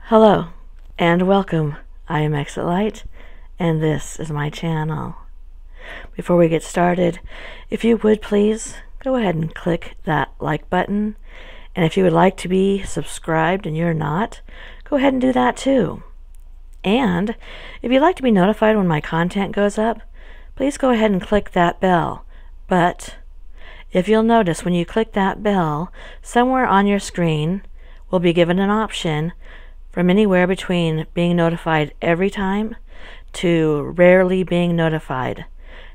Hello and welcome. I am Exit Light and this is my channel. Before we get started, if you would please go ahead and click that like button, and if you would like to be subscribed and you're not, go ahead and do that too. And if you'd like to be notified when my content goes up, please go ahead and click that bell. But if you'll notice, when you click that bell, somewhere on your screen will be given an option from anywhere between being notified every time to rarely being notified.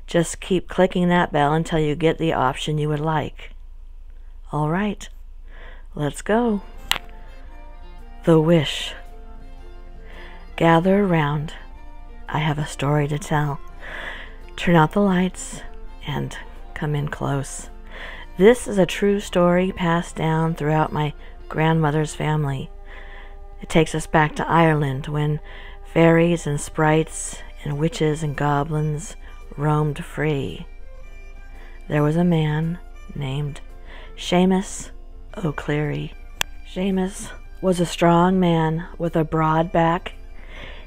Just keep clicking that bell until you get the option you would like. All right, let's go. The Wish. Gather around. I have a story to tell. Turn out the lights and come in close. This is a true story passed down throughout my grandmother's family. It takes us back to Ireland when fairies and sprites and witches and goblins roamed free. There was a man named Seamus O'Clery. Seamus was a strong man with a broad back.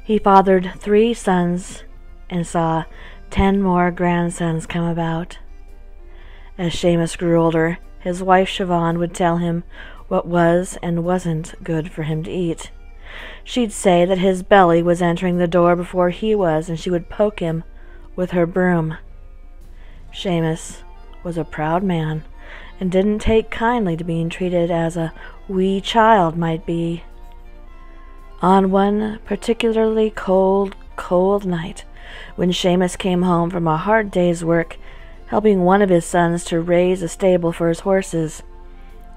He fathered 3 sons and saw 10 more grandsons come about. As Seamus grew older, his wife Siobhan would tell him what was and wasn't good for him to eat. She'd say that his belly was entering the door before he was, and she would poke him with her broom. Seamus was a proud man and didn't take kindly to being treated as a wee child might be. On one particularly cold night, when Seamus came home from a hard day's work, helping one of his sons to raise a stable for his horses,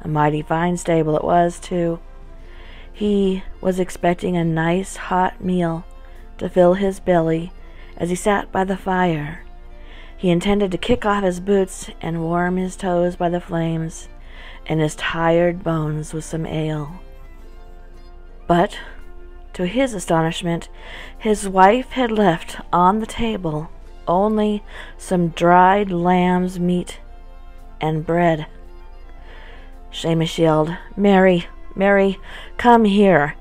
a mighty fine stable it was, too. He was expecting a nice hot meal to fill his belly as he sat by the fire. He intended to kick off his boots and warm his toes by the flames and his tired bones with some ale. But, to his astonishment, his wife had left on the table only some dried lamb's meat and bread. Seamus yelled, "Mary, Mary, come here."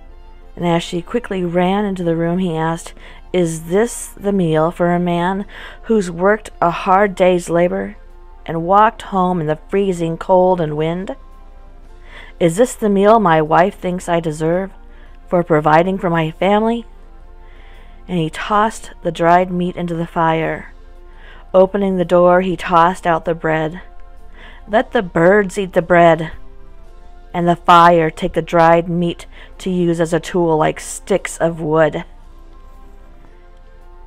And as she quickly ran into the room, he asked, "Is this the meal for a man who's worked a hard day's labor and walked home in the freezing cold and wind? Is this the meal my wife thinks I deserve for providing for my family?" And he tossed the dried meat into the fire. Opening the door, he tossed out the bread. "Let the birds eat the bread, and the fire take the dried meat to use as a tool like sticks of wood."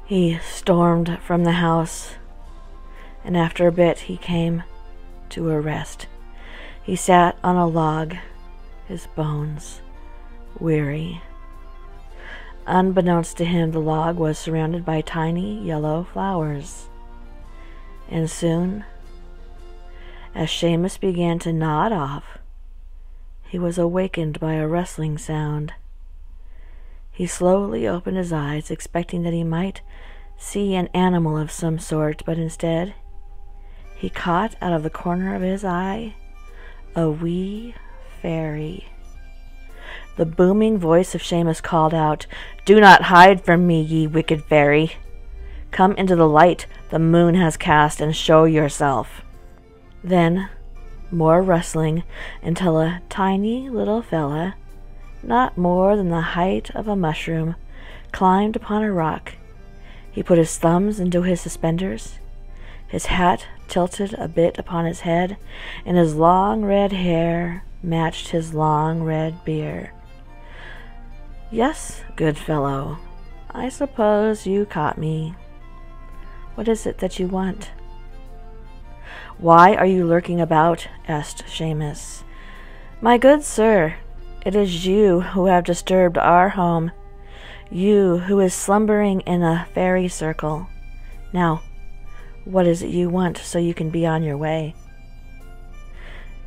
He stormed from the house, and after a bit he came to a rest. He sat on a log, his bones weary. Unbeknownst to him, the log was surrounded by tiny yellow flowers. And soon, as Seamus began to nod off, he was awakened by a rustling sound. He slowly opened his eyes, expecting that he might see an animal of some sort, but instead, he caught out of the corner of his eye a wee fairy. The booming voice of Seamus called out, "Do not hide from me, ye wicked fairy. Come into the light the moon has cast and show yourself." Then, more rustling, until a tiny little fella, not more than the height of a mushroom, climbed upon a rock. He put his thumbs into his suspenders, his hat tilted a bit upon his head, and his long red hair matched his long red beard. "Yes, good fellow, I suppose you caught me. What is it that you want?" "Why are you lurking about?" asked Seamus. "My good sir, it is you who have disturbed our home, you who is slumbering in a fairy circle. Now, what is it you want so you can be on your way?"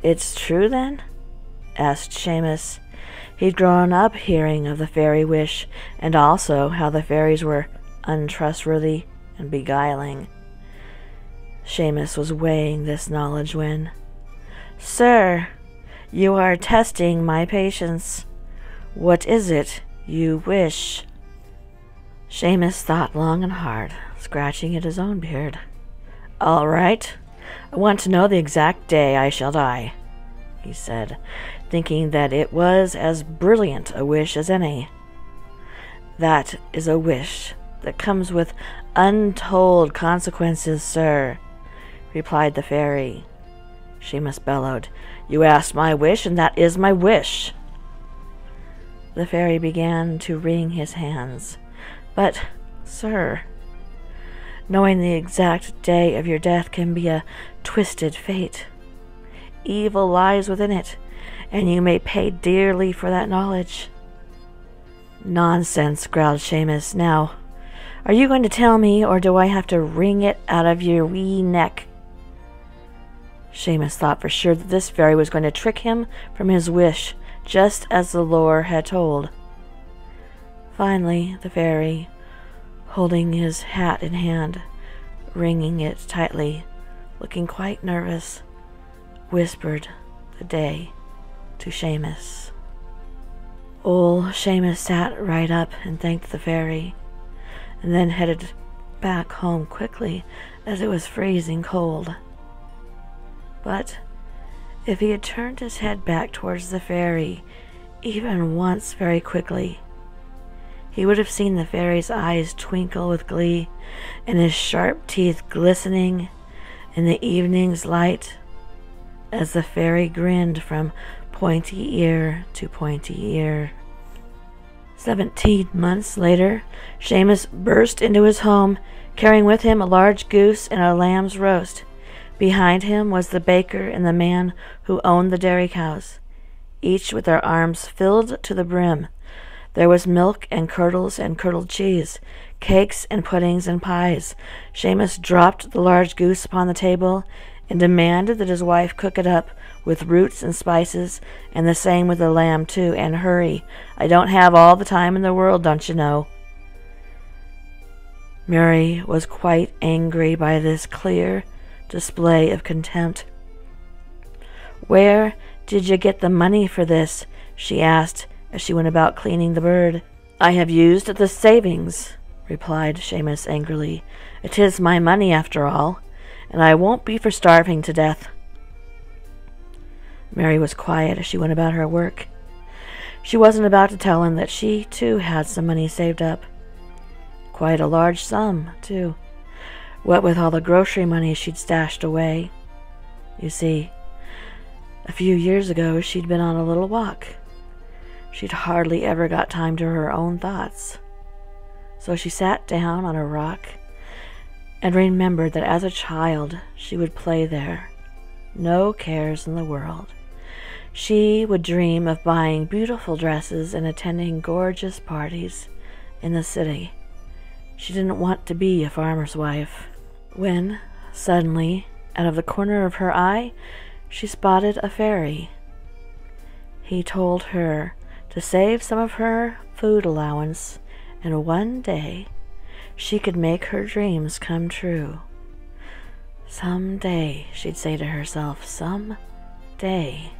"It's true, then?" asked Seamus. He'd grown up hearing of the fairy wish, and also how the fairies were untrustworthy and beguiling. Seamus was weighing this knowledge when, "Sir, you are testing my patience. What is it You wish. Seamus thought long and hard, scratching at his own beard. All right. I want to know the exact day I shall die, he said, thinking that it was as brilliant a wish as any. That is a wish that comes with untold consequences, sir, replied the fairy. Seamus bellowed. You asked my wish, and that is my wish. The fairy began to wring his hands. But, sir, knowing the exact day of your death can be a twisted fate. Evil lies within it, and you may pay dearly for that knowledge. Nonsense, growled Seamus. Now, are you going to tell me, or do I have to wring it out of your wee neck? Seamus thought for sure that this fairy was going to trick him from his wish, just as the lore had told. Finally, the fairy, holding his hat in hand, wringing it tightly, looking quite nervous, whispered the day to Seamus. Old Seamus sat right up and thanked the fairy, and then headed back home quickly, as it was freezing cold. But if he had turned his head back towards the fairy even once very quickly, he would have seen the fairy's eyes twinkle with glee, and his sharp teeth glistening in the evening's light, as the fairy grinned from pointy ear to pointy ear. 17 months later, Seamus burst into his home, carrying with him a large goose and a lamb's roast. Behind him was the baker and the man who owned the dairy cows, each with their arms filled to the brim. There was milk and curdled cheese, cakes and puddings and pies. Seamus dropped the large goose upon the table and demanded that his wife cook it up with roots and spices, and the same with the lamb too, and hurry. I don't have all the time in the world, don't you know. Mary was quite angry by this clear display of contempt. Where did you get the money for this? She asked, as she went about cleaning the bird. I have used the savings, replied Seamus angrily. It is my money after all, and I won't be for starving to death. Mary was quiet as she went about her work. She wasn't about to tell him that she, too, had some money saved up. Quite a large sum, too. What with all the grocery money she'd stashed away. You see, a few years ago she'd been on a little walk. She'd hardly ever got time to her own thoughts. So she sat down on a rock and remembered that as a child she would play there. No cares in the world. She would dream of buying beautiful dresses and attending gorgeous parties in the city. She didn't want to be a farmer's wife. When, suddenly, out of the corner of her eye, she spotted a fairy. He told her to save some of her food allowance, and one day she could make her dreams come true. Some day, she'd say to herself, some day.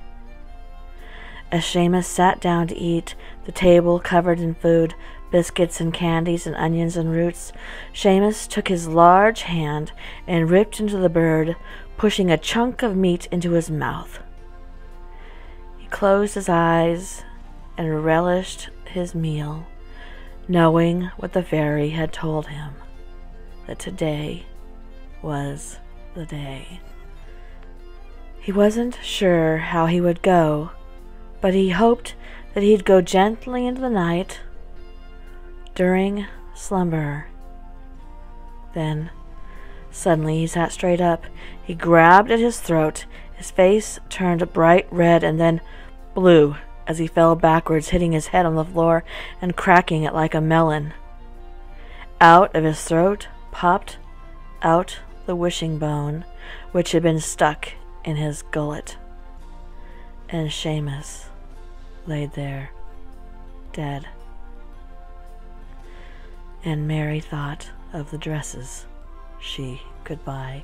As Seamus sat down to eat, the table covered in food, biscuits and candies and onions and roots, Seamus took his large hand and ripped into the bird, pushing a chunk of meat into his mouth. He closed his eyes and relished his meal, knowing what the fairy had told him, that today was the day. He wasn't sure how he would go, but he hoped that he'd go gently into the night during slumber. Then, suddenly, he sat straight up. He grabbed at his throat. His face turned bright red and then blue as he fell backwards, hitting his head on the floor and cracking it like a melon. Out of his throat popped out the wishing bone, which had been stuck in his gullet. And Seamus laid there, dead. And Mary thought of the dresses she could buy.